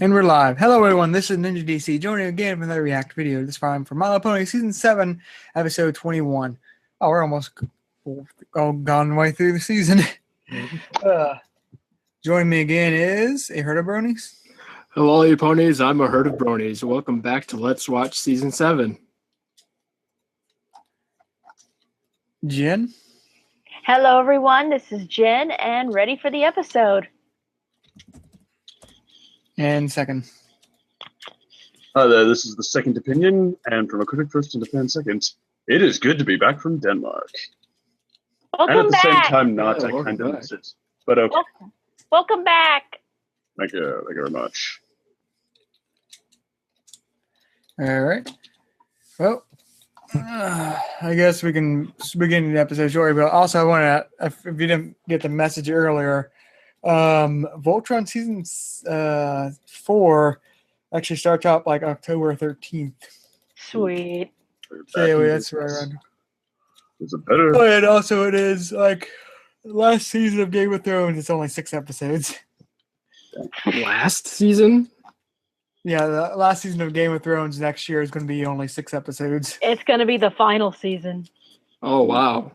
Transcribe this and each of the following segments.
And we're live. Hello, everyone. This is Ninja DC joining again for another Reactor video. This time for MLP Season 7, Episode 21. Oh, we're almost gone way through the season. Joining me again is a herd of bronies. Hello, you ponies. I'm a herd of bronies. Welcome back to Let's Watch Season 7. Jen. Hello, everyone. This is Jen, and ready for the episode. And second. Hi there, this is the Second Opinion, and from a critic first and a fan second, it is good to be back from Denmark. Welcome And at the back. same time, not Yeah, I kind of welcome miss it. But okay, Welcome back. thank you very much. All right. Well, I guess we can begin the episode shortly, but also I want to, if you didn't get the message earlier, Voltron Season 4 actually starts out like October 13th. Sweet. So anyway, that's right around. Is it better? Oh, and also it is like last season of Game of Thrones. It's only 6 episodes. Last season? Yeah, the last season of Game of Thrones next year is going to be only 6 episodes. It's going to be the final season. Oh, wow.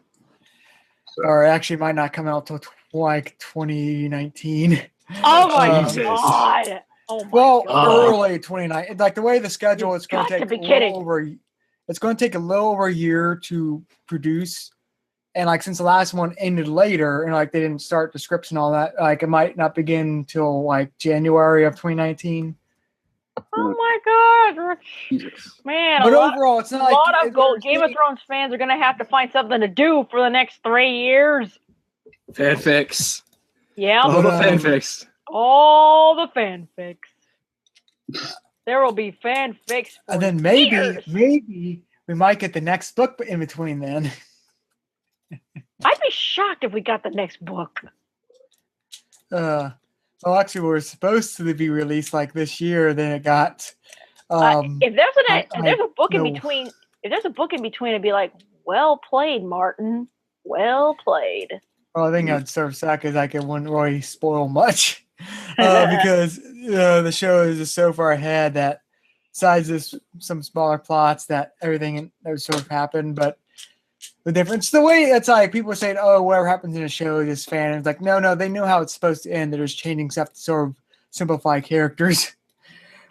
Or actually, might not come out till like 2019. Oh, my Jesus. God. Oh, my Well, God. early 2019. Like the way the schedule, it's going to take Got to a be kidding. little over. It's going to take a little over a year to produce, and like since the last one ended later, and like they didn't start the scripts and all that, like it might not begin until like January of 2019. Oh, my God. Jesus. Man, But a lot, overall, it's not a like lot of Game of Thrones fans are going to have to find something to do for the next 3 years. Fanfics. Yeah, All the Um, fanfics. all the fanfics. There will be fanfics for And then years. maybe we might get the next book in between then. I'd be shocked if we got the next book. Well, actually, we're supposed to be released like this year. Then it got. If there's a book in no. between, it'd be like, well played, Martin. Well played. Well, I think I'd sort of sad because I wouldn't really spoil much because the show is just so far ahead that besides this some smaller plots that everything that sort of happened, but the difference, the way it's like people are saying, oh, whatever happens in a show is fan. And it's like, no, they know how it's supposed to end. They're just changing stuff to sort of simplify characters.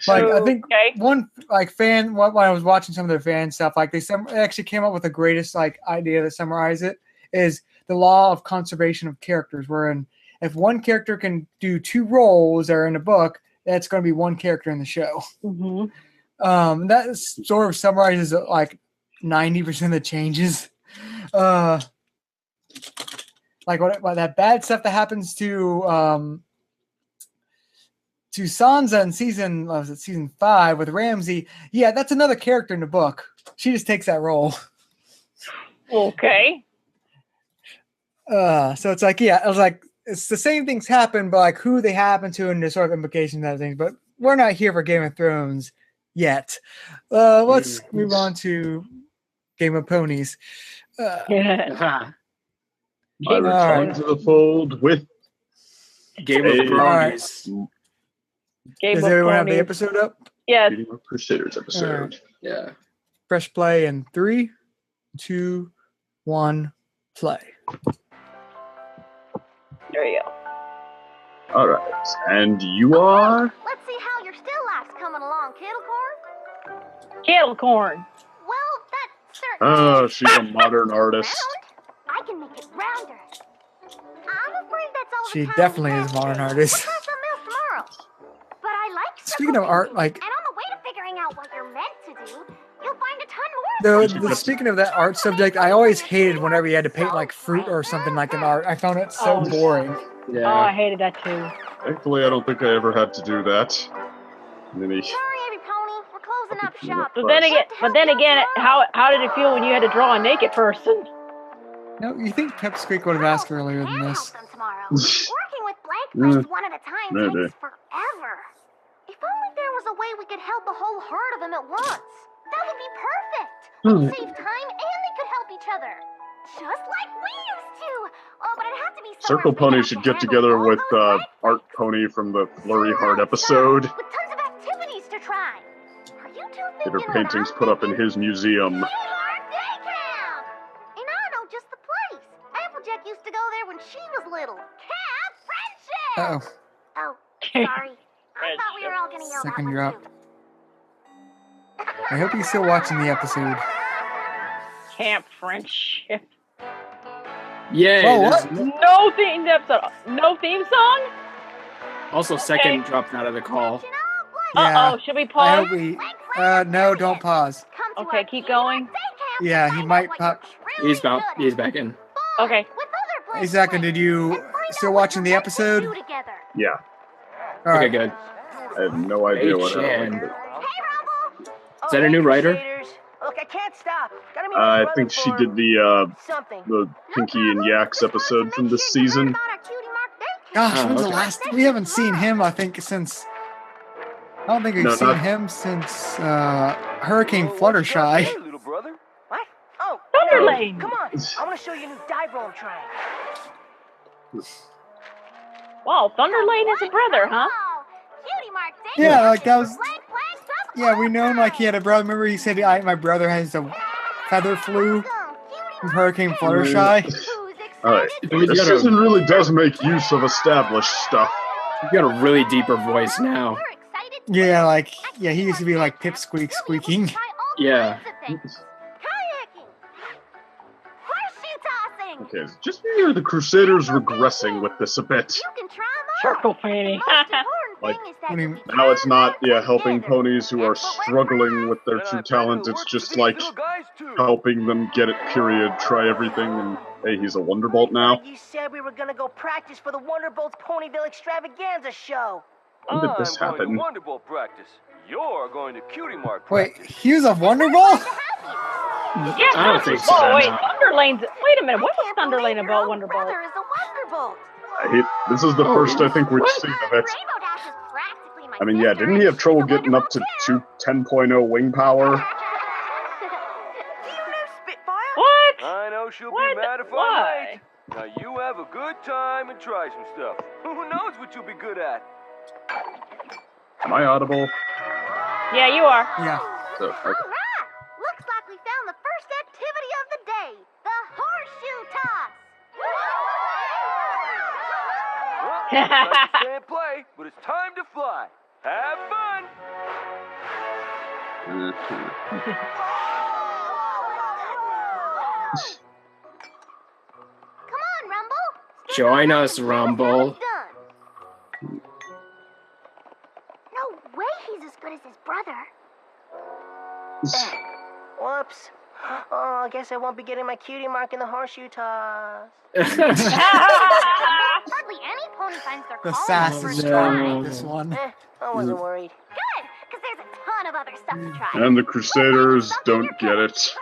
Like I think one like fan when I was watching some of their fan stuff, like they actually came up with the greatest like idea to summarize it is the law of conservation of characters, wherein if one character can do 2 roles that are in a book, that's going to be 1 character in the show. Mm-hmm. That sort of summarizes like 90% of the changes. Like what that bad stuff that happens to Sansa in season 5 with Ramsay. Yeah, that's another character in the book. She just takes that role. Okay. So it's like, yeah, I was like, it's the same things happen, but like who they happen to and the sort of implications of things. But we're not here for Game of Thrones yet. Let's move on to Game of Ponies. Yeah. I return to the fold with Game of Thrones. Game Does of everyone have the Ponies. episode up? Yeah. Beating Up Crusaders episode. Yeah. Press play in 3, 2, 1, play. There you go. All right, and you are? Let's see how your still life's coming along, Kittlecorn. Kettlecorn. Well, that certainly Oh, she's a modern artist. round. I can make it rounder. I'm afraid that's all the She time definitely we is have a modern today. artist. We'll try something else tomorrow. But I like Speaking of art, like and on the way to figuring out what you're meant to do, you'll find a ton more. speaking of that art subject, I always hated whenever you had to paint like fruit or something like an art. I found it so Oh. boring. Oh, I Yeah. hated that too. Thankfully, I don't think I ever had to do that. Maybe. Sorry, every pony. We're closing up shop. But then again, how did it feel when you had to draw a naked person? No, you think Pipsqueak would have asked earlier than And this? help them tomorrow. Working with blank press one at a time maybe. takes forever. If only there was a way we could help a whole herd of them at once. That would be perfect. We'd save time and they could help each other. Just like we used to. Oh, but it has to be Circle Pony should get together with Art Pony from the Flurry Heart episode. With tons of activities to try. Are you two Get her thinking paintings put up in his museum. Day Camp! And I know just the place. Applejack used to go there when she was little. Camp Friendship! Uh-oh. Oh, sorry. I thought we were all gonna yell Second that you're one up. too. I hope he's still watching the episode. Camp Friendship. Yay! Whoa, there's what? No theme episode. No theme song? Also, second dropped out of the call. Yeah. Uh-oh, should we I pause? hope we. No, don't pause. Come to Okay, our keep Cutie Mark going. Day Camp Yeah, to he find might out what pop- you're He's really back. good He's at. back in. Fun Okay. with other Hey, Blake Zach, and Blake. did you And find still out what watching the you're meant to episode? do together. Yeah, All Okay, right. good. I have no idea Hey, what Jenn. happened. Hey, Rumble! Is that a new writer? Look, I can't stop. Gotta meet my I brother think she for did the something. Pinky and Yaks episode from this season. Gosh, Oh, when's the okay. last? We haven't seen him. I think since. I don't think we've No, seen not- him since Hurricane Well, what's up Fluttershy. there, little brother? What? Oh, Thunderlane. Come on. I want to show you a new dive roll I'm trying. Wow, Thunderlane is a brother, huh? Yeah, like that was. Yeah, we know him like he had a brother. Remember, he said, "My brother has a feather flu from Hurricane Fluttershy." Alright, You this gotta- season really does make use of established stuff. You got a really deeper voice now. Yeah, like he used to be like Pipsqueak squeaking. Yeah. Okay, it's just me or the Crusaders regressing with this a bit? Circle painting. Like, I mean, now it's not, helping ponies who are struggling with their true talent, it's just like helping them get it, period, try everything, and hey, he's a Wonderbolt now. You said we were gonna go practice for the Wonderbolts Ponyville Extravaganza show. When did this I'm happen? going to Wonderbolt practice. You're going to Cutie Mark wait, practice. he was a Wonderbolt? Yeah, I don't think so, Oh, wait, no. Thunderlane's. Wait a minute, what was Thunderlane about Wonderbolt? Brother is a Wonderbolt. This is the first I think we've seen of it. Rainbow Dash is practically my I mean, yeah, sister, didn't he have and trouble she's a getting up to Wonderbolt too. 10.0 wing power? Do you know Spitfire? What? I know she'll What? be mad if I'm Why? late. Now you have a good time and try some stuff. Who knows what you'll be good at? Am I audible? Yeah, you are. Yeah. So, All right. Looks like we found the first activity of the day, the horseshoe toss. Well, nice to stay and play, but it's time to fly. Have fun! Come on, Rumble. Join us, Rumble. Done. No way he's as good as his brother. Whoops. Oh, I guess I won't be getting my cutie mark in the horseshoe toss. Hardly any pony finds their The calling sass for is a strong try. with this one. I wasn't worried. Good, because there's a ton of other stuff to try. and the Crusaders don't get it.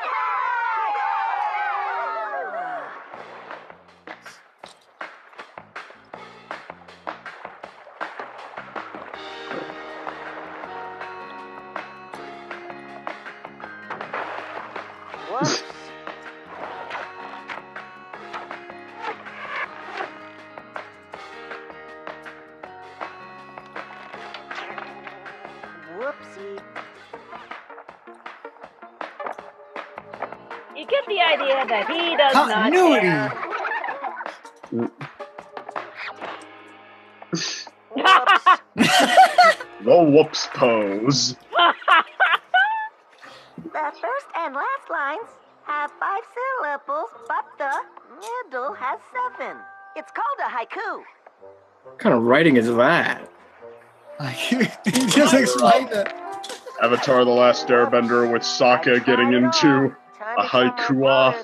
Whoops. Whoopsie. You get the idea that he does Continuity. not Whoops. The whoops pose. The first and last lines have 5 syllables, but the middle has 7. It's called a haiku. What kind of writing is that? Like, he just explained it. Avatar The Last Airbender with Sokka getting into a haiku off.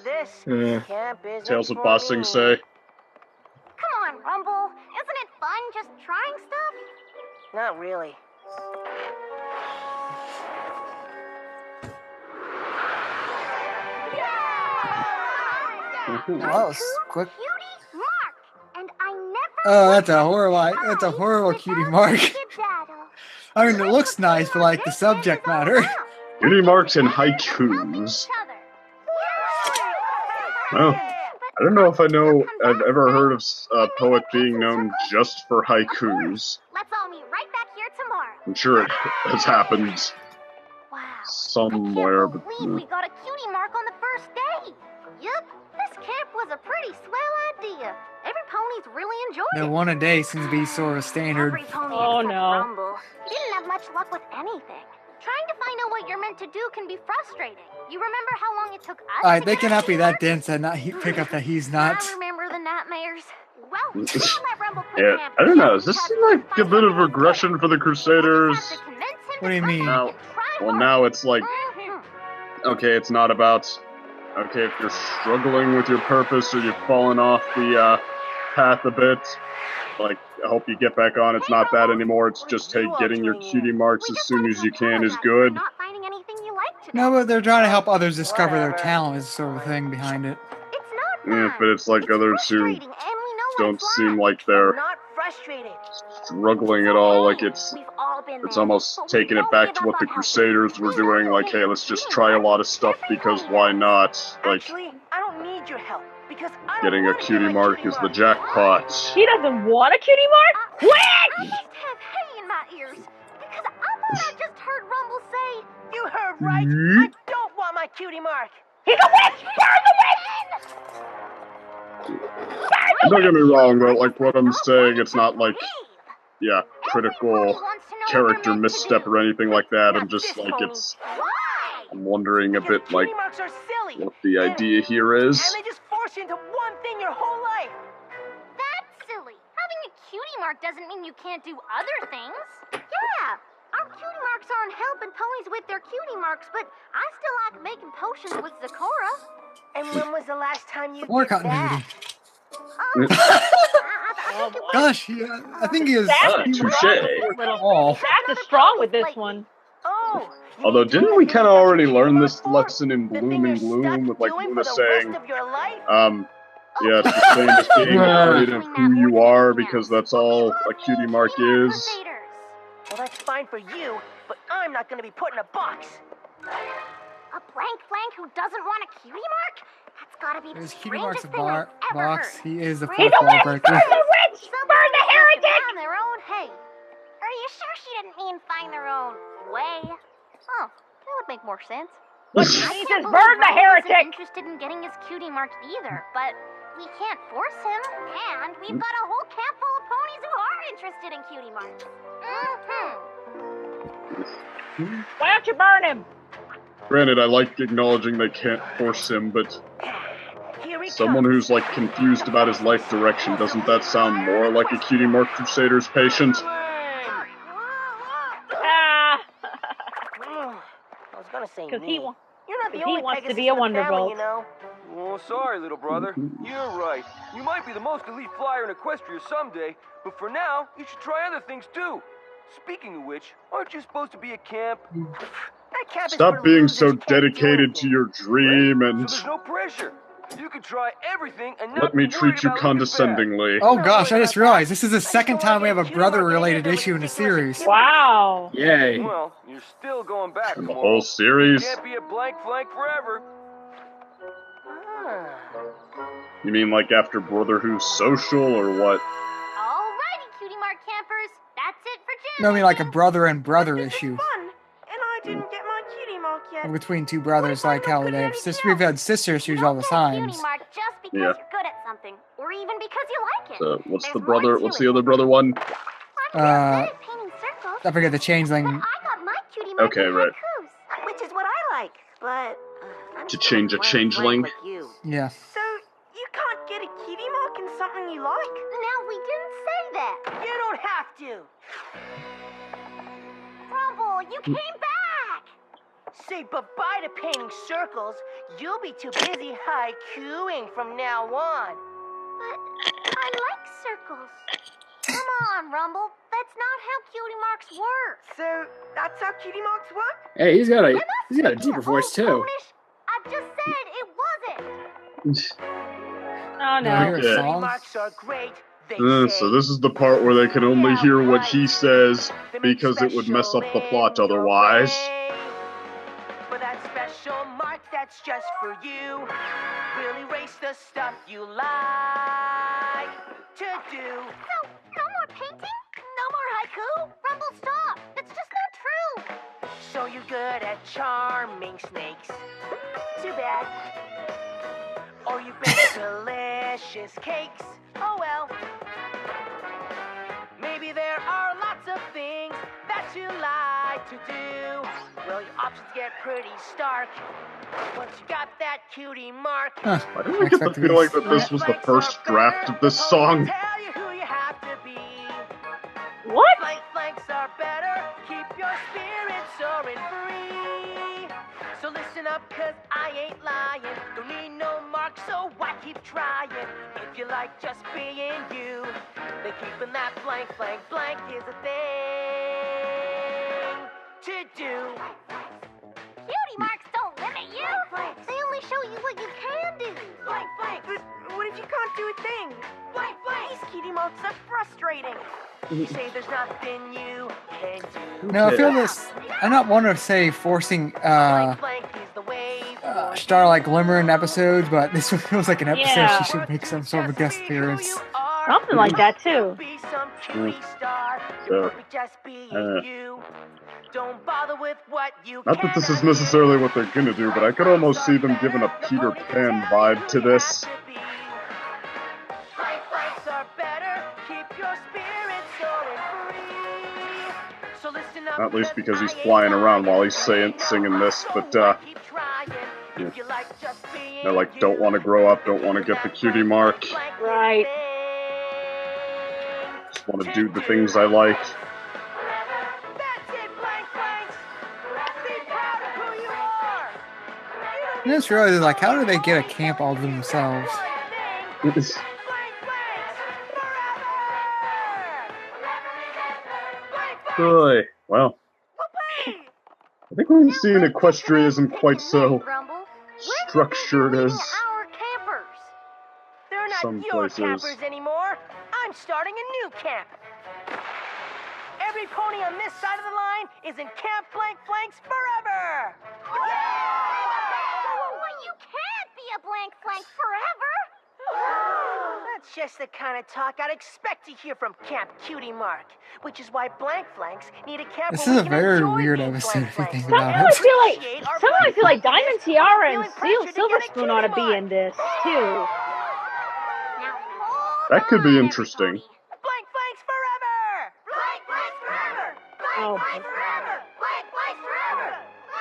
Tales of Ba Sing Se. Come on, Rumble. Isn't it fun just trying stuff? Not really. Well, that was quick. Cutie Mark. And I never Oh, that's a horrible cutie mark. skedaddle. I mean, it looks nice, but like the subject matter. Cutie marks and haikus. Well, I don't know if I've ever heard of a poet being known just for haikus. Let's all meet right back here tomorrow. I'm sure it has happened Wow. somewhere, I can't believe we got a cutie mark on the first day. Yup, this camp was a pretty swell idea. Every pony's really enjoyed The it. one a day seems to be sort of standard. Every pony Oh, except no. Rumble. He didn't have much luck with anything. Trying to find out what you're meant to do can be frustrating. You remember how long it took us Alright, to they get cannot be cutie that marks? dense and not pick up that he's I not. remember the nightmares. Well, we can't let Rumble quit yeah, camp I don't know. just Does this because seem like we a bit of find something regression for the Crusaders? We just have to convince him What to do you come mean? back Now, and try well, harder. now it's like, Mhm. okay, it's not about, okay, if you're struggling with your purpose or you've fallen off the path a bit, like, I hope you get back on. It's not that anymore. It's just, hey, getting your cutie marks We as just soon wanted as to you can is apologize for good. not finding anything you like today. No, but they're trying to help others discover their Whatever. talent is the sort of thing behind it. It's not Yeah, fun. but it's like It's others who frustrating, and we know what don't it's seem like. like they're I'm not frustrated. struggling at all. Like it's We've all been there, almost but we taking it won't back give to up what the on helping. Crusaders were We know doing. you'll Like, get hey, your let's just cutie try a mark. lot of stuff Every because pony why does. not? Like, Actually, I don't need your help because I don't getting a want to cutie get my mark cutie is the mark. jackpot. He doesn't want a cutie mark? Quit! I must have hay in my ears because I thought I just heard Rumble say, You heard right. I don't want my cutie mark. He's a witch! Burn the witch! Don't get me wrong, though. Like what I'm saying, it's not like, "Leave." yeah, Every pony critical wants to know what character they're meant to misstep do. or anything like that. I'm Not just this like pony. it's. Why? I'm wondering a Because bit like cutie marks are silly. what the And- idea here is. And they just force you into one thing your whole life. That's silly. Having a cutie mark doesn't mean you can't do other things. Yeah, our cutie marks aren't helping ponies with their cutie marks, but I still like making potions with Zakora. And when was the last time you More did that? continuity. I think it was Gosh, yeah, I think he is. Ah, he was touche. all. That's strong with this one. Oh. you Although, mean doing didn't the we thing kind of you got already your cutie learn mark this for? lesson in The thing Bloom you're and Gloom stuck with like doing Luna for the saying, rest of your life? yeah, it's the same as being afraid of who you are because that's all a cutie mark is. Crusaders. Well, that's fine for you, but I'm not going to be put in a box. A blank flank who doesn't want a cutie mark? That's gotta be the There's cutie marks strangest in thing I've ever box. heard. He is the He's fourth a wall witch! breaker. Burn the witch! Burn the heretic! Find their own hay. Are you sure she didn't mean find their own way? Oh, that would make more sense. He I says can't burn believe the Ron isn't heretic! interested in getting his cutie mark either, but we can't force him. And we've got a whole camp full of ponies who are interested in cutie marks. Why don't you burn him? Granted, I like acknowledging they can't force him, but Here he someone comes. who's like confused about his life direction, doesn't that sound more like a cutie mark Crusaders patient? Ah! I was going to say Because me. he You're not the 'cause he only wants to Pegasus be a in the family, Wonderbolt. you know. Oh, sorry, little brother. You're right. You might be the most elite flyer in Equestria someday, but for now, you should try other things too. Speaking of which, aren't you supposed to be at camp? That camp is Stop for being losers so who can't do dedicated to anything. your dream So and there's no pressure. You can try everything and not let me be worried treat you about looking bad. condescendingly. Oh gosh, I just realized this is the second time we have a brother-related issue in the series. Wow. Yay. Well, you're still going back In the tomorrow. whole series? Can't be a blank flank forever. Ah. You mean like after Brotherhood Social or what? Alrighty, cutie mark campers. That's it for Jen. No, I mean like a brother and brother issue Fun, and I didn't get my cutie mark yet. between two brothers, like how they have we've had sister issues all the time. Cutie mark just because Yeah. you're good at something, or even because you like it. So what's There's the more brother? to What's it. the other brother one? I'm good at painting circles, I forget the changeling. but I got my cutie mark Okay, in right. haikus. Which is what I like, but I'm To still change a blank changeling? like you. Yeah. So you can't get a cutie mark in something you like? Now, we didn't say that. You don't have to. Rumble, you came back. Say bye-bye to painting circles. You'll be too busy haiku-ing from now on. But I like circles. Come on, Rumble. That's not how cutie marks work. So that's how cutie marks work? Hey, he's got a Am I deeper speaking voice old too. Polish? I just said it wasn't. Oh Yeah. no. Hear a Okay. song? Cutie marks are great. They say. So this is the part where they can only Yeah, hear what right. he says They make because it would mess up the special plot in your otherwise. way. But that special mark that that's just for you. We'll erase the stuff you like to do. So, no more painting? No more haiku? Rumble, stop. That's just not true. So you're good at charming snakes. Too bad. Or you bake delicious cakes. Oh well. Maybe there are lots of things that you like to do. Well, your options get pretty stark once you got that cutie mark. Huh. I don't get the feeling that this was the first draft of this song. Tell you who you have to be. What? Flanks are better. Keep your spirits soaring free. So listen up, cause I ain't lying. Don't need no mark, so I keep trying. If you like just being you, then keeping that blank is a thing to do. Cutie marks don't limit you. They only show you what you can do. But what if you can't do a thing? These cutie marks are frustrating. You say there's nothing you can do. No, I feel this. I'm not one to say forcing Blank is the way for Starlight Glimmer in episodes, but this one feels like an episode Yeah. she should make some sort of a guest appearance. Something like that, too. Be some cutie star. You're perfect just being you. Don't bother with what you Not that this is necessarily what they're gonna do, but I could almost see them giving a Peter Pan vibe to this. Flanks are better. Keep your spirits soaring free. So listen up, Not least cause because he's I ain't flying around while he's lying. singing this, but So I keep trying. yeah. If you like just being I like you, don't want to grow up, don't want to get the cutie mark, Right. just want to do the things I like. That's it, flanks. Be proud of who you are. I just realized, like, how do they get a camp all to themselves? Boy, well, I think what we see in Equestria isn't quite so structured as Our campers. They're not some your places. campers anymore. I'm starting a new camp. Every pony on this side of the line is in Camp Flanks forever. Well, you can't be a blank forever. That's just the kind of talk I'd expect to hear from Camp Cutie Mark, which is why Flanks need a camp. This where is we a can very enjoy weird being episode if you Flanks. think Somehow about I it. feel like Diamond Tiara and Silver Spoon ought to be in this too. Now hold That could be on, interesting. everybody. Flanks forever. Flanks forever. Oh. Flanks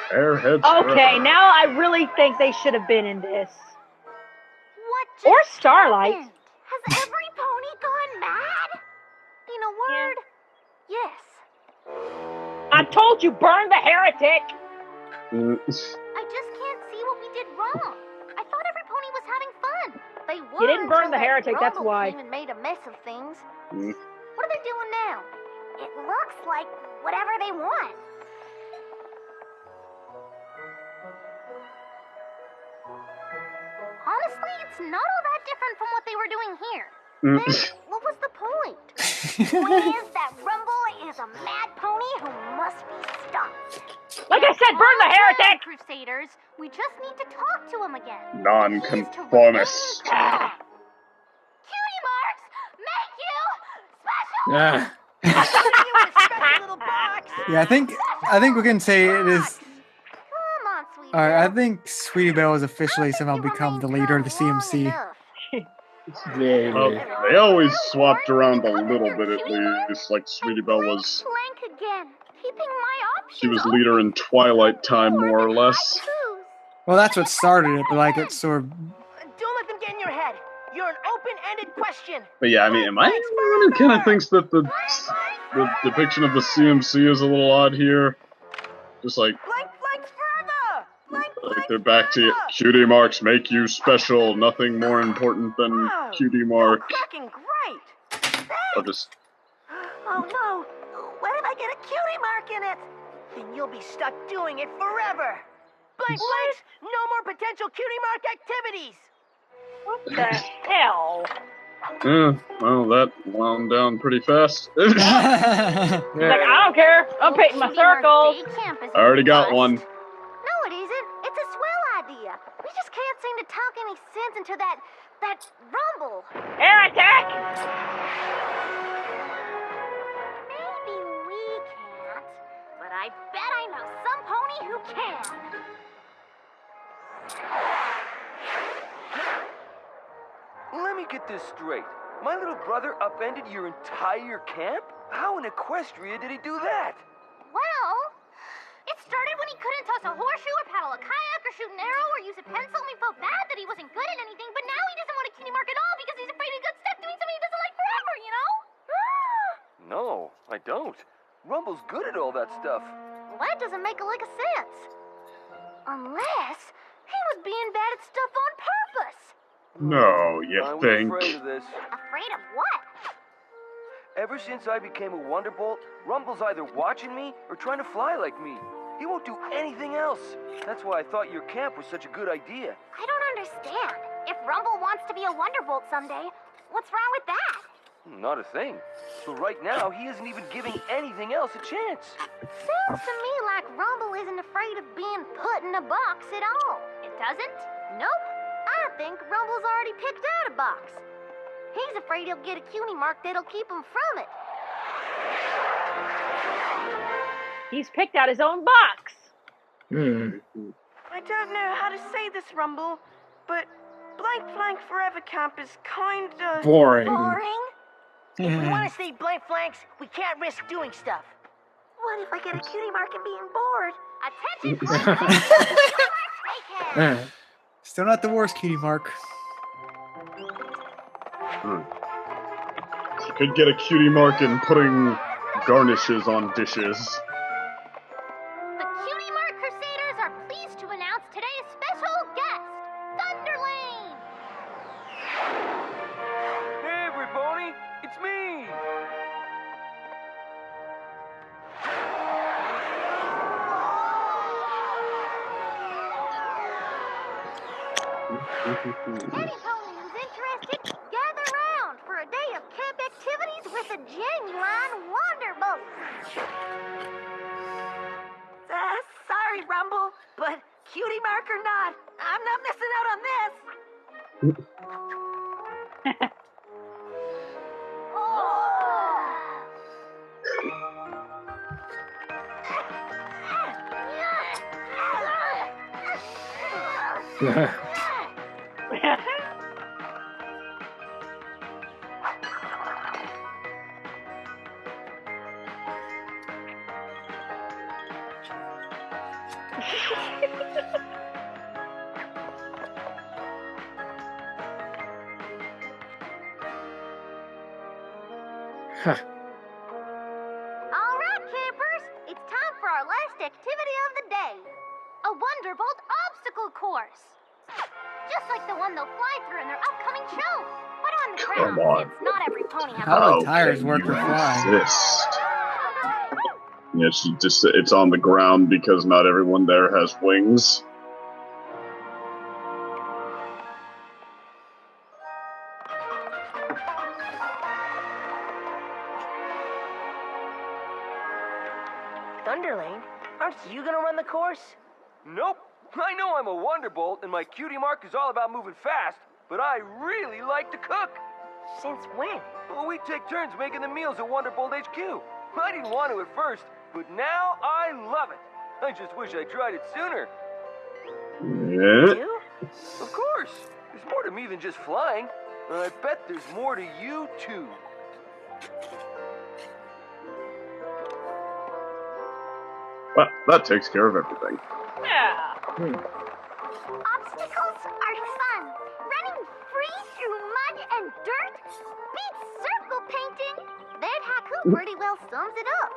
forever. Airheads. Okay, forever. now I really think they should have been in this. What Or just Starlight. happened? Has every pony gone mad? In a word, yes. I told you, burn the heretic! Mm, I just can't see what we did wrong. I thought every pony was having fun. They were. You didn't burn until the that heretic, that's Rumble why. came and made a mess of things. Mm. What are they doing now? It looks like whatever they want. Honestly, it's not all that different from what they were doing here. mm. Then, what was the point? The point is that Rumble is a mad pony who must be stopped. Like I said, burn the All right, heretic! Crusaders, we just need to talk to him again. Nonconformist. Cutie marks make you special. Ah, Yeah, I think we can say it is. Come on, sweetie. All right, I Belle. think Sweetie Belle has officially somehow become the leader of the CMC. yeah, Well, yeah. they always swapped around a little bit at least. Like Sweetie Belle was, Blank again, keeping my options she was leader in Twilight Time, more or less. Well, that's what started it, but like it's sort of. Don't let them get in your head. You're an open-ended question. But yeah, I mean, am I the one who kind of thinks that the depiction of the CMC is a little odd here? Just like Flanks forever. they're back to cutie marks make you special. Nothing more important than cutie mark. Cracking great. I'll just Oh no! What if I get a cutie mark in it? Then you'll be stuck doing it forever. Blanks, no more potential cutie mark activities. What the hell? yeah. Well, that wound down pretty fast. He's like, I don't care. I'm painting my circles. I already got one. No, it isn't. It's a swell idea. to that rumble. Air attack! Maybe we can't, but I bet I know some pony who can. Let me get this straight. My little brother upended your entire camp? How in Equestria did he do that? Well, it started when he couldn't toss a horseshoe or paddle a kayak or shoot an arrow or use a pencil, and we felt bad that he wasn't good at anything, but now he doesn't want a cutie mark at all because he's afraid he got stuck doing something he doesn't like forever, you know? No, I don't. Rumble's good at all that stuff. Well, that doesn't make a lick of sense. Unless he was being bad at stuff on purpose. No, you I was think? afraid of this. Afraid of what? Ever since I became a Wonderbolt, Rumble's either watching me or trying to fly like me. He won't do anything else. That's why I thought your camp was such a good idea. I don't understand. If Rumble wants to be a Wonderbolt someday, what's wrong with that? Not a thing. But right now, he isn't even giving anything else a chance. Sounds to me like Rumble isn't afraid of being put in a box at all. It doesn't? Nope. I think Rumble's already picked out a box. He's afraid he'll get a cutie mark that'll keep him from it. He's picked out his own box. I don't know how to say this, Rumble, but Blank Flank Forever Camp is kinda... Boring. Boring? If we want to stay blank flanks, we can't risk doing stuff. What if I get a cutie mark and being bored? Attention, Blank Flank! Take care. Still not the worst cutie mark. You could get a cutie mark in putting garnishes on dishes. The Cutie Mark Crusaders are pleased to announce today's special guest, Thunderlane! Hey, Everybody, it's me! Any pony who's interested, gather round for a day of camp activities with a genuine Wonderbolt. Sorry, Rumble, but cutie mark or not, I'm not missing out on this. All right, campers, it's time for our last activity of the day. A Wonderbolt obstacle course. Just like the one they'll fly through in their upcoming show. But on the ground, on. since not every pony has How a the tires can work you for flying. resist? Yeah, it's on the ground because not everyone there has wings. Thunderlane, aren't you gonna run the course? Nope. I know I'm a Wonderbolt, and my cutie mark is all about moving fast, but I really like to cook. Since when? Well, we take turns making the meals at Wonderbolt HQ. I didn't want to at first, but now I love it. I just wish I tried it sooner. Yeah. You? Of course. There's more to me than just flying. And I bet there's more to you, too. Well, that takes care of everything. Yeah. Obstacles are fun. Running free through mud and dirt beats circle painting. That haiku pretty well sums it up.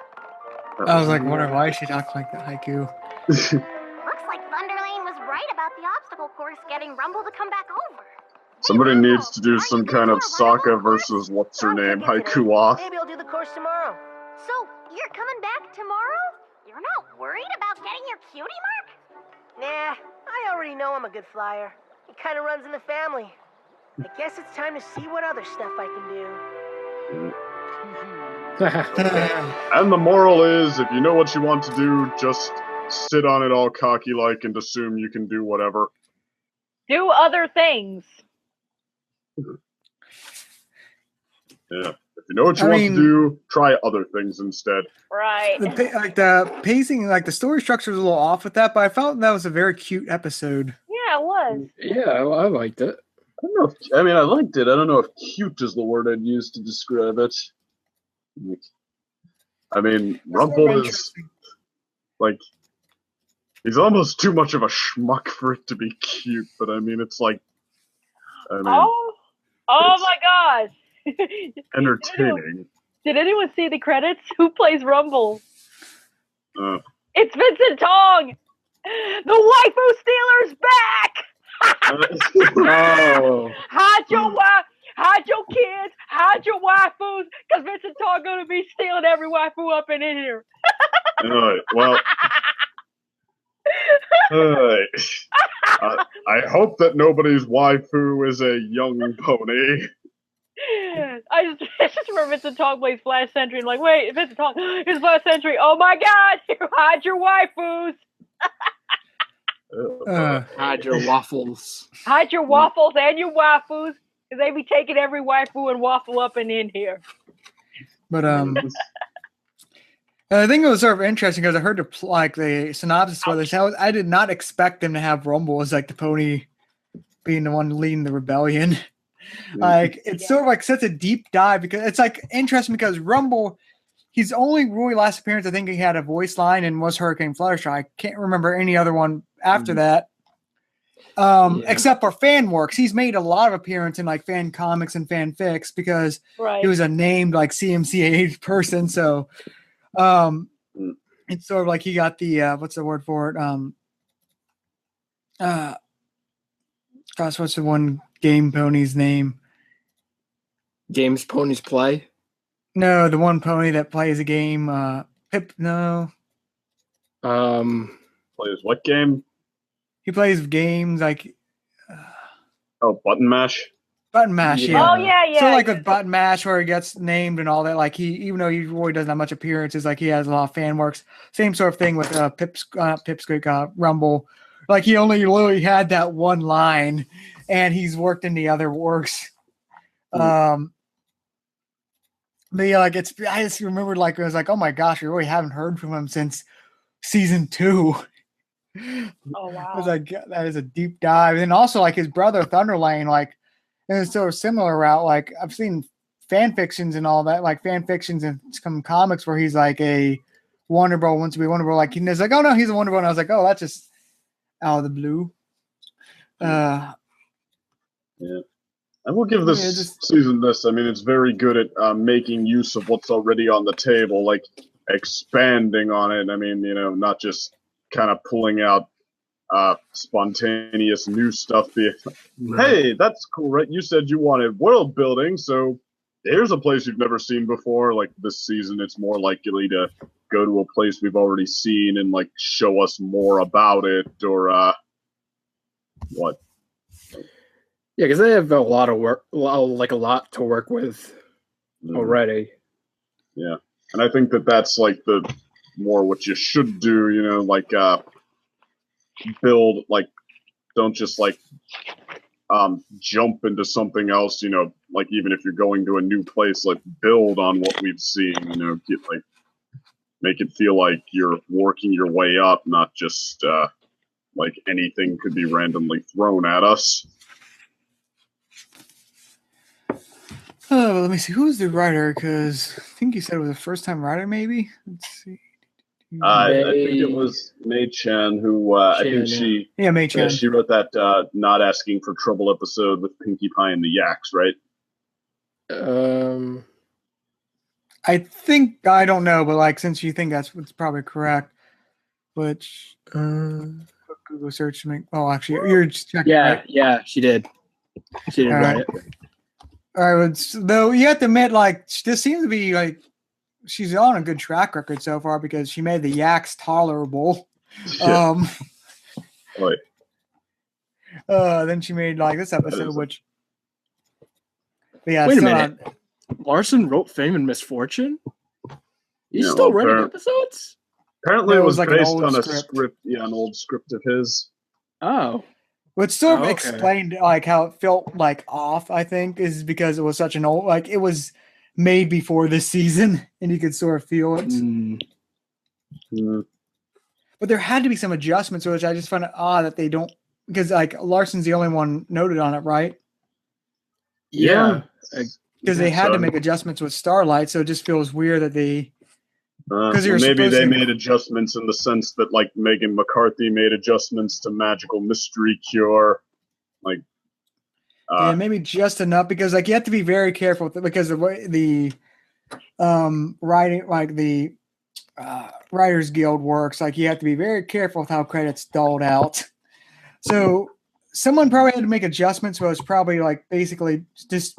I was like wondering why she talked like that haiku. Looks like Thunderlane was right about the obstacle course getting Rumble to come back over. Somebody needs to do some kind of Sokka versus what's her name haiku off. Maybe I'll do the course tomorrow. So, you're coming back tomorrow? You're not worried about getting your cutie mark? Nah, I already know I'm a good flyer. It kind of runs in the family. I guess it's time to see what other stuff I can do. And the moral is, if you know what you want to do, just sit on it all cocky-like and assume you can do whatever. Do other things. Yeah. If you know what you want to do, try other things instead. Right. The pacing, like the story structure was a little off with that, but I felt that was a very cute episode. Yeah, it was. Yeah, I liked it. I don't know. I liked it. I don't know if cute is the word I'd use to describe it. I mean, Rumple is like he's almost too much of a schmuck for it to be cute. But I mean, it's like, oh my gosh! entertaining. Did anyone see the credits? Who plays Rumble? It's Vincent Tong. The waifu stealer's back. Oh. Hide your kids, hide your waifus, because Vincent Tong gonna be stealing every waifu up in here. Well, I hope that nobody's waifu is a young pony. I just remember Vincent Tong plays Flash Sentry and like, wait, Vincent Tong is Flash Sentry. Oh my God, hide your waifus. Hide your waffles. Hide your waffles and your waifus, because they be taking every waifu and waffle up and in here. But I think it was sort of interesting because I heard the synopsis for this. I did not expect them to have Rumble as like the pony being the one leading the rebellion. Like it's sort of like such a deep dive because it's like interesting because Rumble, his only really last appearance, I think he had a voice line and was Hurricane Fluttershy. I can't remember any other one after that. Except for fan works. He's made a lot of appearance in like fan comics and fan fics because he was a named like CMCA person. So it's sort of like he got the what's the word for it? Gosh, what's the one game pony's name? Games ponies play? No, the one pony that plays a game. Pip, no. Plays what game? He plays games like. Button mash. Button mash, yeah. Oh yeah. So like with Button Mash, where he gets named and all that, like even though he really doesn't have much appearances, like he has a lot of fan works. Same sort of thing with Pipsqueak, Rumble. Like he only literally had that one line, and he's worked in the other works. But yeah, like I just remembered like it was like, oh my gosh, we really haven't heard from him since season 2. Oh wow! I was like, that is a deep dive. And also like his brother Thunderlane, like in a sort of similar route. Like I've seen fan fictions and all that, like fan fictions and some comics where he's like a Wonder Bro, wants to be Wonder Bro. Like he's like, oh no, he's a Wonder Bro. And I was like, oh, that's just out of the blue. Yeah. I will give this season this. I mean, it's very good at making use of what's already on the table, like expanding on it. I mean, not just kind of pulling out spontaneous new stuff. Hey, that's cool, right? You said you wanted world building, so here's a place you've never seen before. Like this season, it's more likely to go to a place we've already seen and like show us more about it, or what? Yeah, because they have a lot of work, like a lot to work with already. Yeah, and I think that's like the more what you should do. Like build, like don't just like jump into something else. Like even if you're going to a new place, like build on what we've seen. Get like make it feel like you're working your way up, not just like anything could be randomly thrown at us. Oh, let me see. Who's the writer? Because I think you said it was a first-time writer, maybe. Let's see. I think it was Mei Chen who I think she. Yeah, Mei Chen. She wrote that "Not Asking for Trouble" episode with Pinkie Pie and the Yaks, right? I think I don't know, but like since you think that's what's probably correct, which Google search to make. Oh, actually, you're just checking. Yeah, yeah, she did. She did write it. All right, though you have to admit, like this seems to be like she's on a good track record so far because she made the Yaks tolerable. Yeah. Then she made like this episode, which. But yeah, wait a minute. Larson wrote Fame and Misfortune. He's still writing episodes. Apparently, it was like based on a script. Yeah, an old script of his. Oh. What sort of Oh, okay. explained like how it felt like off, I think, is because it was such an old like it was made before this season, and you could sort of feel it. Mm, But there had to be some adjustments, which I just find it odd that they don't, because like Larson's the only one noted on it, right? yeah. Because they had So- to make adjustments with Starlight, so it just feels weird that they. Well, you're maybe supposed they to- made adjustments in the sense that, like, Megan McCarthy made adjustments to Magical Mystery Cure. Like, Yeah, maybe just enough because like you have to be very careful with it because the way the writing like the Writers Guild works, like you have to be very careful with how credits doled out. So someone probably had to make adjustments. So it's probably like basically just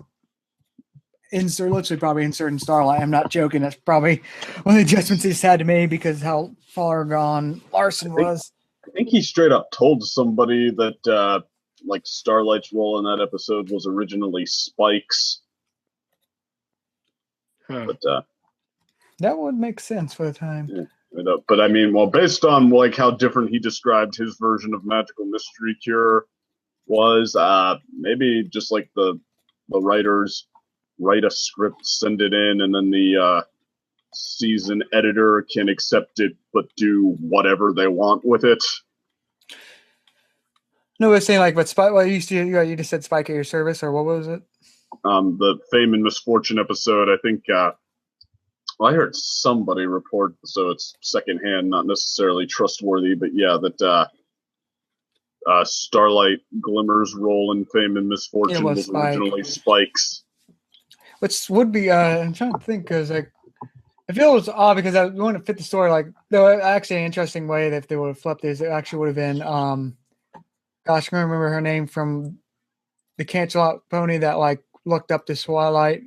literally insert in Starlight. I'm not joking. That's probably one of the adjustments they just had to make because how far gone Larson was. I think he straight up told somebody that, like, Starlight's role in that episode was originally Spike's. Huh. But, That would make sense for the time. but I mean, well, based on, like, how different he described his version of Magical Mystery Cure was, maybe just, like, the writers write a script, send it in, and then the season editor can accept it but do whatever they want with it. No, I was saying like, but Spike. Well, you just said Spike at your service, or what was it? The Fame and Misfortune episode, I think. Well, I heard somebody report, so it's secondhand, not necessarily trustworthy, but yeah, that Starlight Glimmer's role in Fame and Misfortune was was Spike. originally Spike's. Which would be I'm trying to think because like I feel it was odd because I want to fit the story like though actually an interesting way that if they would have flipped this, it actually would have been gosh, I can't remember her name from the Cancel Out Pony that like looked up to Twilight.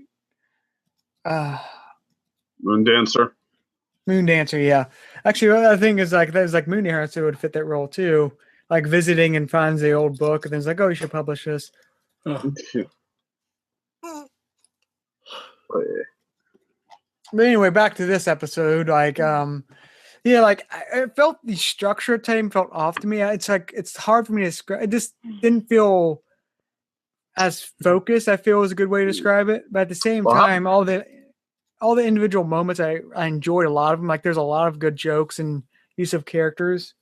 Moon Dancer. Moon Dancer, yeah. Actually, the other thing is like there's like Moon Dancer would fit that role too. Like visiting and finds the old book and then it's like, oh, you should publish this. But anyway, back to this episode. Like, yeah, like I felt the structure at time felt off to me. It's like it's hard for me to describe. It just didn't feel as focused. I feel is a good way to describe it. But at the same time, all the individual moments, I enjoyed a lot of them. Like, there's a lot of good jokes and use of characters.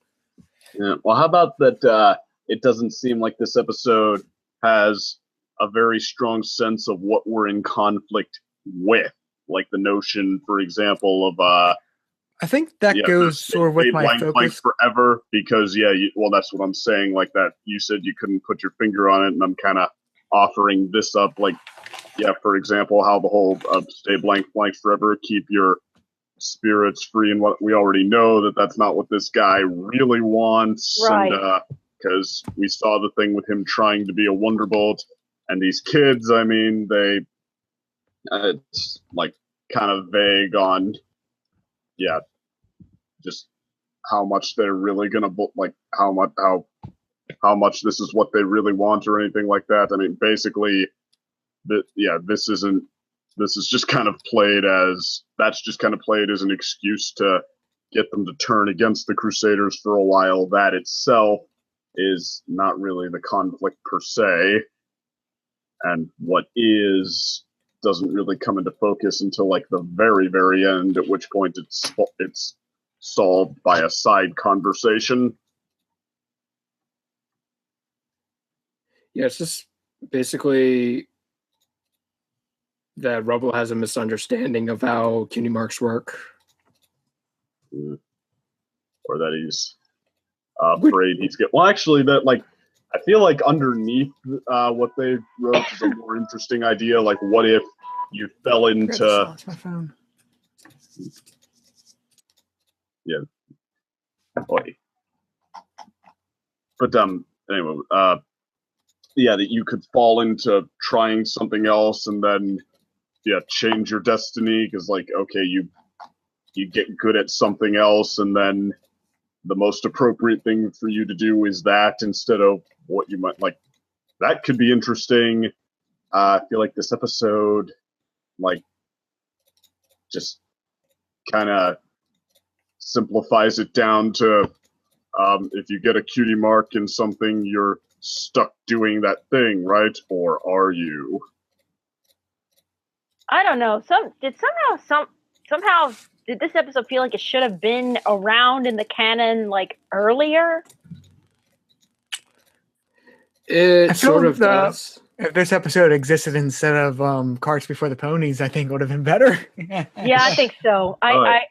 Yeah. Well, how about that? It doesn't seem like this episode has a very strong sense of what we're in conflict with. Like the notion, for example, of I think that goes sort of with stay my blank focus. forever because well, that's what I'm saying. Like that, you said you couldn't put your finger on it, and I'm kind of offering this up. Like, yeah, for example, how the whole stay blank forever, keep your spirits free, and what we already know that's not what this guy really wants, Right. and because we saw the thing with him trying to be a Wonderbolt, and these kids, I mean, they it's like kind of vague on, yeah, just how much they're really gonna like how much this is what they really want or anything like that. I mean, basically, this is just kind of played as an excuse to get them to turn against the Crusaders for a while. That itself is not really the conflict per se, and what is doesn't really come into focus until like the very, very end, at which point it's solved by a side conversation. Yeah, it's just basically that Rumble has a misunderstanding of how cutie marks work. Or that he's afraid he's getting... Well, actually, that, like, I feel like underneath what they wrote is a more interesting idea. Like, what if you fell into... Lost my phone. Yeah. Boy. But, anyway, yeah, that you could fall into trying something else and then, yeah, change your destiny, because, like, okay, you get good at something else, and then the most appropriate thing for you to do is that instead of what you might like. That could be interesting. I feel like this episode, like, just kind of simplifies it down to if you get a cutie mark in something, you're stuck doing that thing, right? Or are you? I don't know. Somehow did this episode feel like it should have been around in the canon like earlier? It I feel sort of does. if this episode existed instead of Carts Before the Ponies, I think it would have been better. Yeah, I think so. I'm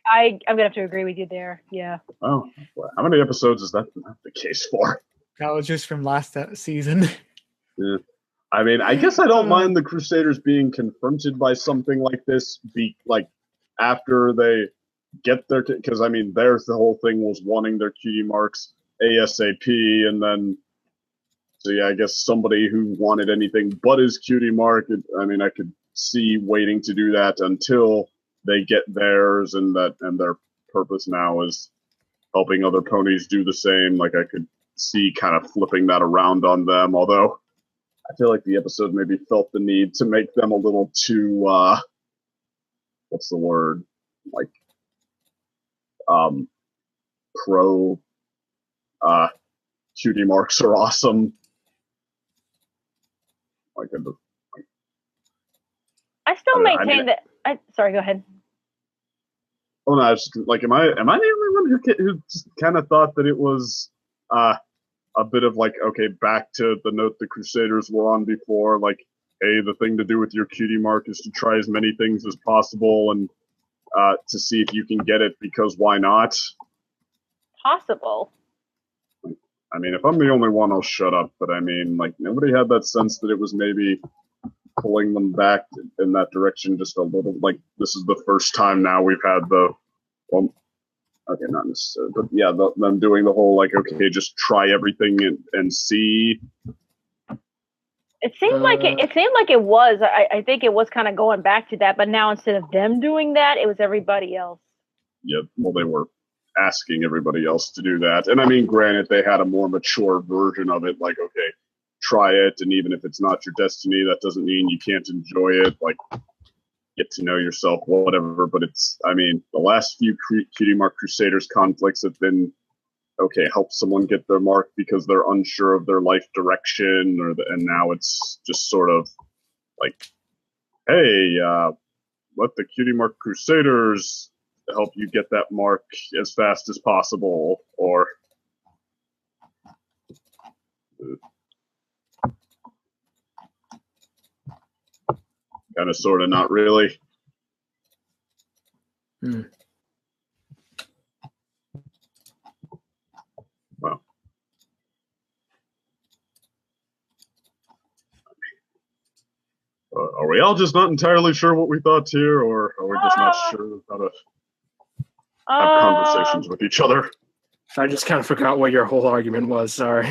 gonna have to agree with you there. Yeah. Oh, well, how many episodes is that the case for? That was just from last season. Yeah. I mean, I guess I don't mind the Crusaders being confronted by something like this, after they get their, because I mean, there's the whole thing was wanting their cutie marks ASAP, and then, so yeah, I guess somebody who wanted anything but his cutie mark, I mean, I could see waiting to do that until they get theirs, and their purpose now is helping other ponies do the same. Like, I could see kind of flipping that around on them, although I feel like the episode maybe felt the need to make them a little too, what's the word? Like, pro, cutie marks are awesome. I still maintain that. Sorry, go ahead. Oh no, I was just, like, am I the only one who just kind of thought that it was a bit of like, okay, back to the note the Crusaders were on before, like, hey, the thing to do with your cutie mark is to try as many things as possible and to see if you can get it, because why not? Possible. I mean, if I'm the only one, I'll shut up, but I mean, like, nobody had that sense that it was maybe pulling them back in that direction just a little. Like, this is the first time now we've had okay, not necessarily, but yeah, them doing the whole, like, okay, just try everything and see. It seemed like it was. I think it was kind of going back to that, but now instead of them doing that, it was everybody else. Yeah, well, they were asking everybody else to do that. And I mean, granted, they had a more mature version of it, like, okay, try it, and even if it's not your destiny, that doesn't mean you can't enjoy it. Like, get to know yourself, whatever. But it's, I mean, the last few Cutie Mark Crusaders conflicts have been, okay, help someone get their mark because they're unsure of their life direction, and now it's just sort of like, hey, let the Cutie Mark Crusaders help you get that mark as fast as possible, or kind of, sort of, not really. Well, are we all just not entirely sure what we thought here, or are we just not sure how to have conversations with each other? I just kind of forgot what your whole argument was. Sorry.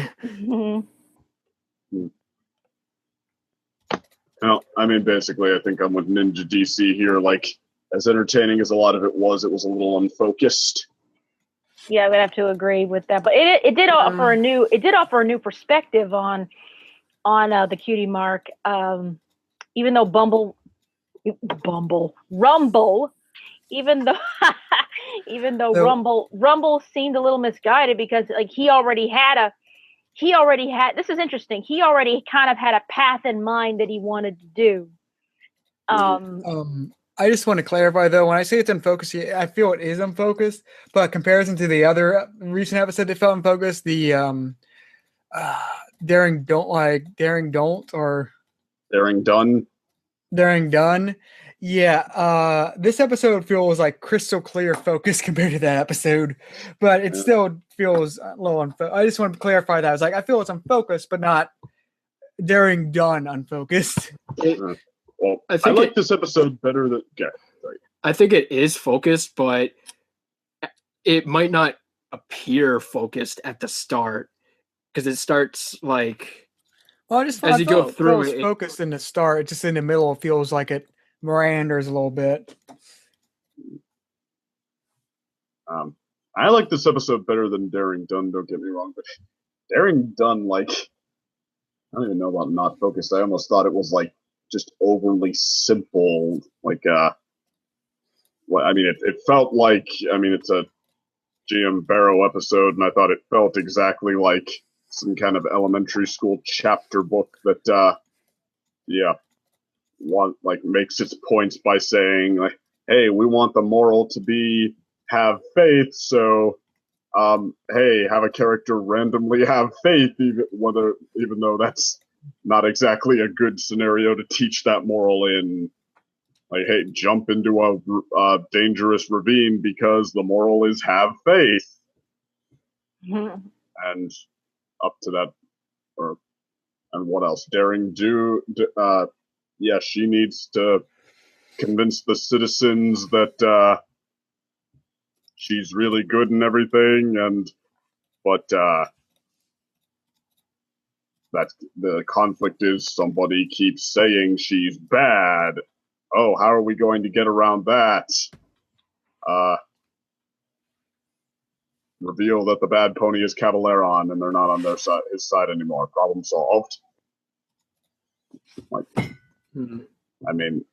Well, I mean, basically, I think I'm with Ninja DC here. Like, as entertaining as a lot of it was a little unfocused. Yeah, I would have to agree with that. But it did offer a new perspective on the Cutie Mark. Even though Rumble, even though Rumble seemed a little misguided, because like he already had, this is interesting. He already kind of had a path in mind that he wanted to do. I just want to clarify, though, when I say it's unfocused, I feel it is unfocused, but in comparison to the other recent episode that felt unfocused, the Daring Done. Yeah, this episode feels like crystal clear focus compared to that episode, but it still feels a little unfocused. I just want to clarify that. I was like, I feel it's unfocused, but not Daring Done unfocused. Well, I like this episode better than. Yeah, sorry. I think it is focused, but it might not appear focused at the start, because it starts like. Well, as you go through it, focused in the start. Just in the middle, it feels like it meanders a little bit. I like this episode better than Daring Done. Don't get me wrong, but Daring Done, like, I don't even know about not focused. I almost thought it was like just overly simple. Like, well, I mean, it felt like, I mean, it's a GM Barrow episode, and I thought it felt exactly like some kind of elementary school chapter book that, makes its points by saying, like, hey, we want the moral to be have faith, so, hey, have a character randomly have faith, even though that's not exactly a good scenario to teach that moral in. Like, hey, jump into a dangerous ravine because the moral is have faith. Mm-hmm. And up to that, and what else? Daring do, she needs to convince the citizens that she's really good and everything, but that the conflict is somebody keeps saying she's bad. Oh, how are we going to get around that? Reveal that the bad pony is Cavaleron and they're not on his side anymore. Problem solved. I mean,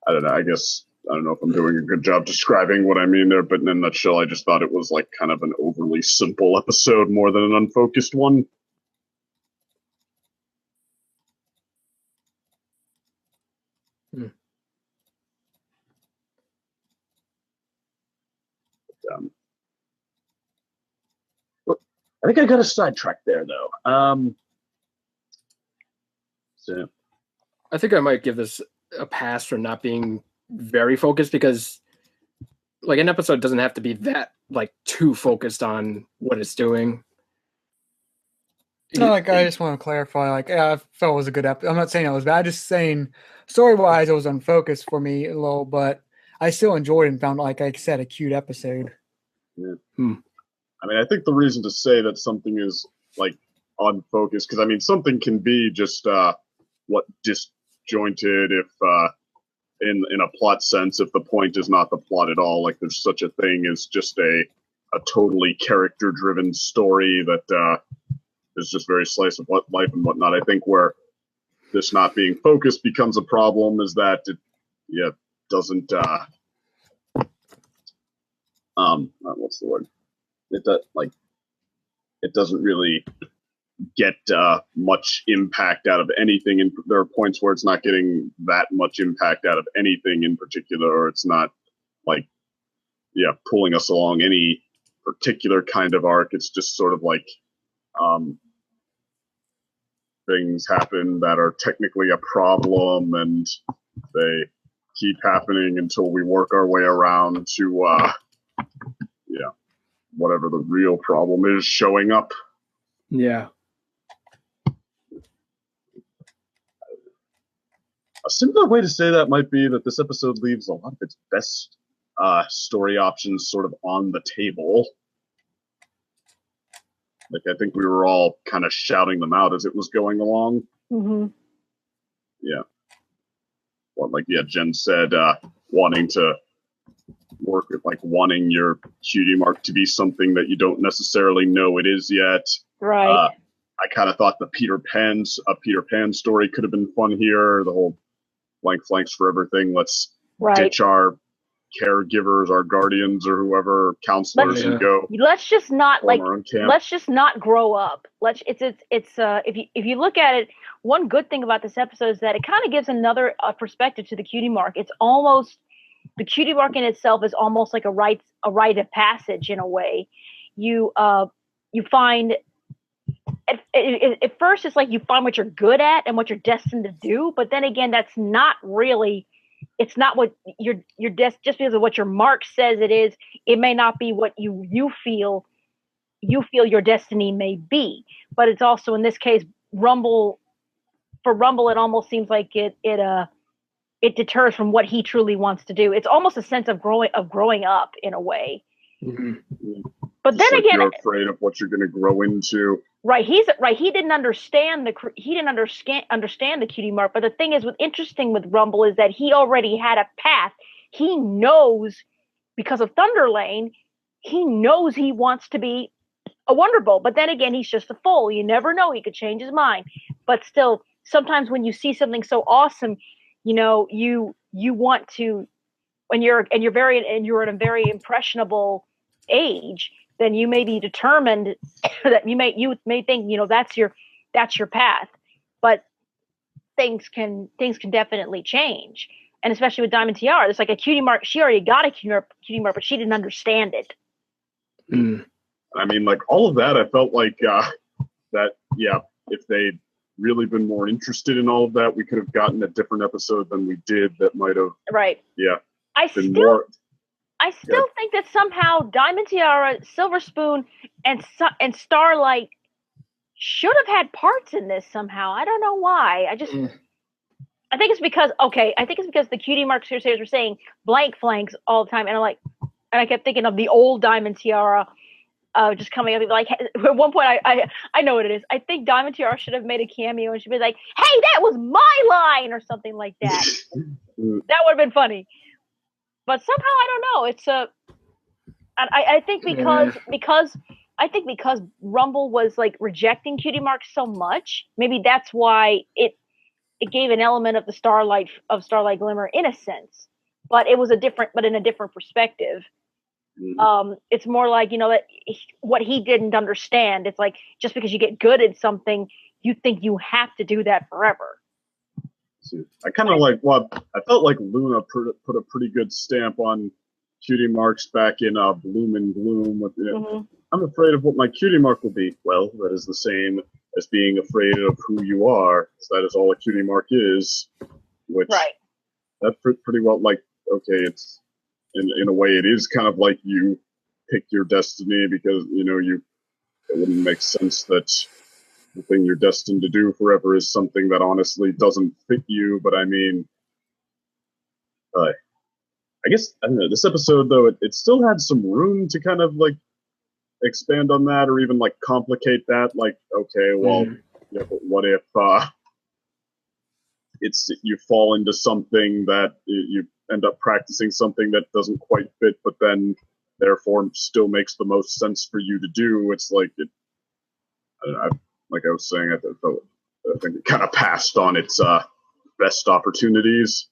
I don't know. I guess I don't know if I'm doing a good job describing what I mean there, but in a nutshell, I just thought it was like kind of an overly simple episode more than an unfocused one. I think I got a sidetrack there, though. So I think I might give this a pass for not being very focused, because like an episode doesn't have to be that like too focused on what it's doing. No, like I just want to clarify. Like, I felt it was a good episode. I'm not saying it was bad. I'm just saying story-wise, it was unfocused for me a little, but I still enjoyed it and found, like I said, a cute episode. Yeah. I mean, I think the reason to say that something is like unfocused, because I mean, something can be just disjointed if in a plot sense, if the point is not the plot at all. Like, there's such a thing as just a totally character-driven story that is just very slice of life and whatnot. I think where this not being focused becomes a problem is that it doesn't what's the word? It doesn't really get much impact out of anything. And there are points where it's not getting that much impact out of anything in particular, or it's not like pulling us along any particular kind of arc. It's just sort of like things happen that are technically a problem, and they keep happening until we work our way around to whatever the real problem is showing up. Yeah. A simpler way to say that might be that this episode leaves a lot of its best story options sort of on the table. Like, I think we were all kind of shouting them out as it was going along. Mm-hmm. Yeah. Well, Jen said, wanting to work with, wanting your cutie mark to be something that you don't necessarily know it is yet. Right. I kind of thought the Peter Pan story could have been fun here. The whole blank flanks for everything. Let's ditch our caregivers, our guardians, or whoever counselors, and go. Let's just not let's just not grow up. If you look at it, one good thing about this episode is that it kind of gives another perspective to the cutie mark. It's almost, the cutie mark in itself is almost like a rite of passage in a way. You find at first it's like you find what you're good at and what you're destined to do, but then again, that's not really. It's not what just because of what your mark says it is. It may not be what you feel your destiny may be. But it's also, in this case, Rumble. For Rumble, it almost seems like it deters from what he truly wants to do. It's almost a sense of growing up in a way. Mm-hmm. But then again, you're afraid of what you're going to grow into. Right, He didn't understand the cutie mark. But the thing is, interesting with Rumble is that he already had a path. He knows, because of Thunder Lane, he knows he wants to be a Wonderbolt. But then again, he's just a fool. You never know; he could change his mind. But still, sometimes when you see something so awesome, you want to. When you're in a very impressionable age, then you may be determined that you may think, that's your path. But things can definitely change. And especially with Diamond Tiara, there's like a cutie mark. She already got a cutie mark, but she didn't understand it. I mean, like, all of that, I felt like that, yeah, if they'd really been more interested in all of that, we could have gotten a different episode than we did that might have, yeah, I still think that somehow Diamond Tiara, Silver Spoon, and Starlight should have had parts in this somehow. I don't know why. I think it's because the cutie mark series were saying blank flanks all the time, and I kept thinking of the old Diamond Tiara just coming up. Like at one point, I know what it is. I think Diamond Tiara should have made a cameo, and she'd be like, "Hey, that was my line," or something like that. That would have been funny. But somehow I don't know. It's I think because Rumble was like rejecting cutie marks so much, maybe that's why it gave an element of the Starlight Glimmer in a sense, but it was in a different perspective. It's more like, that what he didn't understand. It's like, just because you get good at something, you think you have to do that forever. I kind of I felt like Luna put a pretty good stamp on cutie marks back in Bloom and Gloom. With, I'm afraid of what my cutie mark will be. Well, that is the same as being afraid of who you are. So that is all a cutie mark is. Which, that's pretty well, like, okay, it's in a way it is kind of like you pick your destiny, because it wouldn't make sense that the thing you're destined to do forever is something that honestly doesn't fit you. But I mean, I guess, I don't know, this episode though, it still had some room to kind of like expand on that, or even like complicate that. Like, okay, well, but what if you fall into something that you end up practicing something that doesn't quite fit, but then therefore still makes the most sense for you to do. It's like like I was saying, I think it kind of passed on its best opportunities.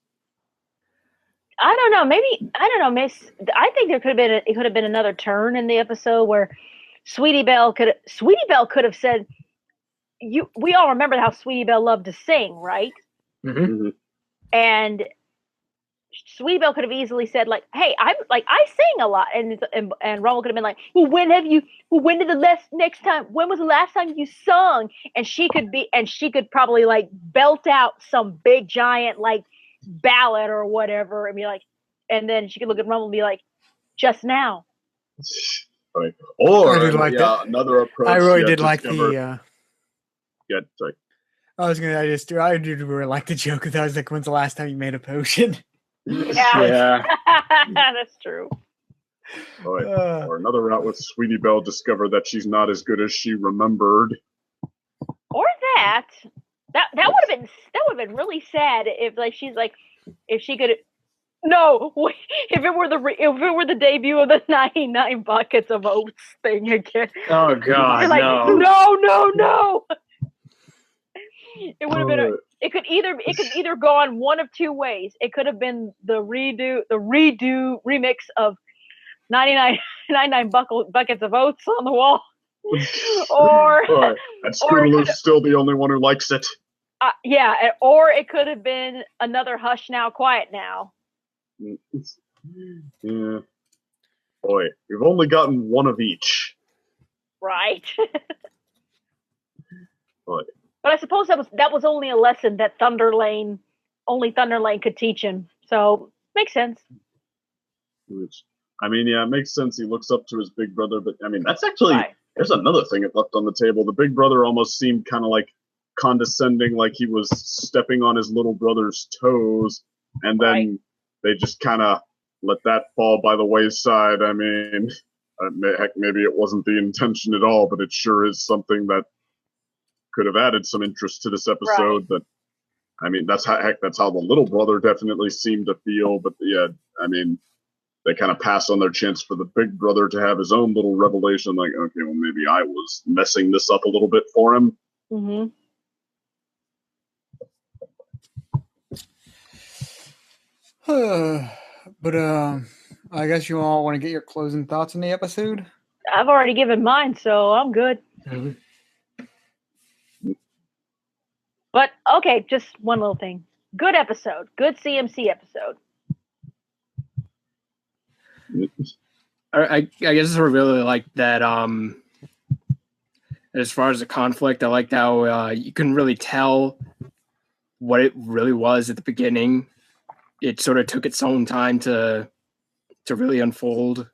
I don't know. Maybe I think it could have been another turn in the episode where Sweetie Belle could have said, we all remember how Sweetie Belle loved to sing, right? And Sweetie Belle could have easily said, like, "Hey, I sing a lot," and Rumble could have been like, "Well, when was the last time you sung?" And she could probably like belt out some big giant like ballad or whatever, and be like, and then she could look at Rumble and be like, "Just now." Right. Or another approach. I really did like the. Yeah, sorry. I did really like the joke that I was like, "When's the last time you made a potion?" Yeah. That's true. Or another route with Sweetie Belle discover that she's not as good as she remembered. Or that would have been really sad if she could. No, if it were the debut of the 99 buckets of oats thing again. Oh God, like, no. It would have been. It could either go on one of two ways. It could have been the redo remix of 99 buckets of oats on the wall, or and Scootaloo's still the only one who likes it. Or it could have been another Hush Now, Quiet Now. Yeah. Boy, we've only gotten one of each. Right. But I suppose that was only a lesson that only Thunderlane could teach him. So makes sense. I mean, yeah, it makes sense. He looks up to his big brother, but I mean, that's actually there's another thing it left on the table. The big brother almost seemed kind of like condescending, like he was stepping on his little brother's toes, and then they just kind of let that fall by the wayside. I mean, heck, maybe it wasn't the intention at all, but it sure is something that could have added some interest to this episode. But I mean, that's how the little brother definitely seemed to feel. But yeah, I mean, they kind of pass on their chance for the big brother to have his own little revelation. Like, okay, well, maybe I was messing this up a little bit for him. Mm-hmm. But I guess you all want to get your closing thoughts on the episode. I've already given mine, so I'm good. Mhm. But okay, just one little thing. Good episode. Good CMC episode. I guess I really like that. As far as the conflict, I liked how you can really tell what it really was at the beginning. It sort of took its own time to really unfold.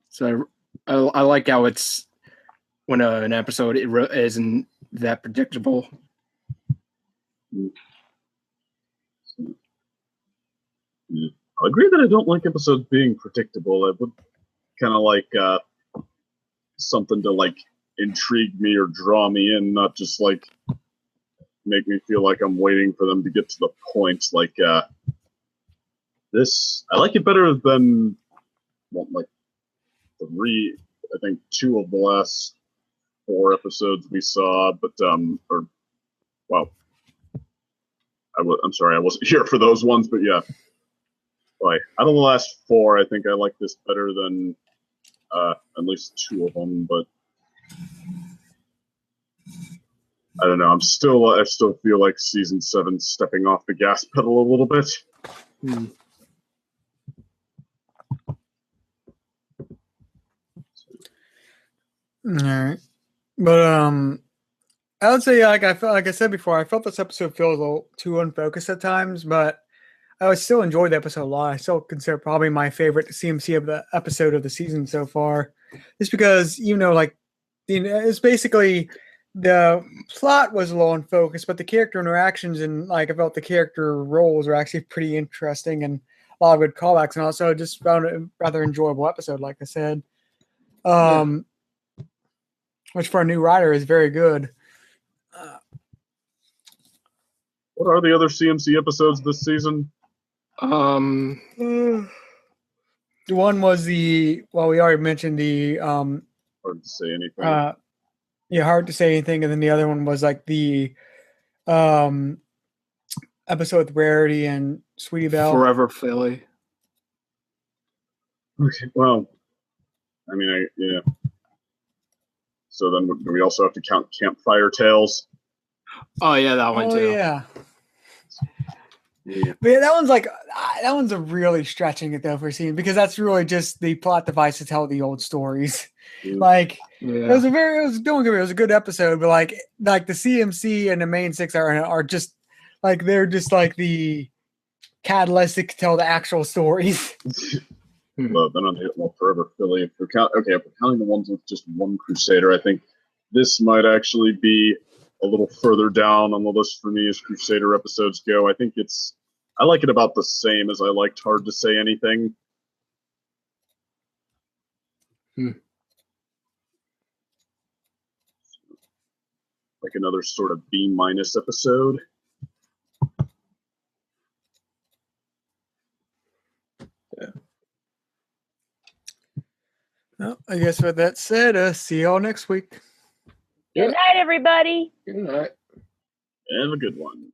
So I like how it's when an episode isn't that predictable. I agree that I don't like episodes being predictable. I would kind of like something to like intrigue me or draw me in, not just like make me feel like I'm waiting for them to get to the point. Like this, I like it better than like I think 2 of the last 4 episodes we saw. But wow, I'm sorry, I wasn't here for those ones, but yeah. Like, out of the last 4, I think I like this better than at least 2 of them. But I don't know. I still feel like season 7's stepping off the gas pedal a little bit. All right, but I would say like I said before, I felt this episode feels a little too unfocused at times, but I would still enjoy the episode a lot. I still consider probably my favorite CMC of the episode of the season so far, just because it's basically the plot was a little unfocused, but the character interactions and like I felt the character roles were actually pretty interesting and a lot of good callbacks, and also just found it a rather enjoyable episode, like I said. Which for a new writer is very good. What are the other CMC episodes this season? The one was we already mentioned the hard to say anything. Hard to say anything, and then the other one was like the episode with Rarity and Sweetie Belle. Forever Philly. Okay, well, I mean, yeah. So then, do we also have to count Campfire Tales? Oh yeah, that one too. Yeah. But yeah, that one's a really stretching it though for seeing, because that's really just the plot device to tell the old stories. It was a good episode, but like the CMC and the main 6 are just like they're just like the catalytic to tell the actual stories. Well, then on Forever Philly, if we're counting the ones with just one Crusader, I think this might actually be a little further down on the list for me as Crusader episodes go. I think I like it about the same as I liked Hard to Say Anything. Like another sort of B- episode. Yeah. Well, I guess with that said, see y'all next week. Good night, everybody. Good night. Have a good one.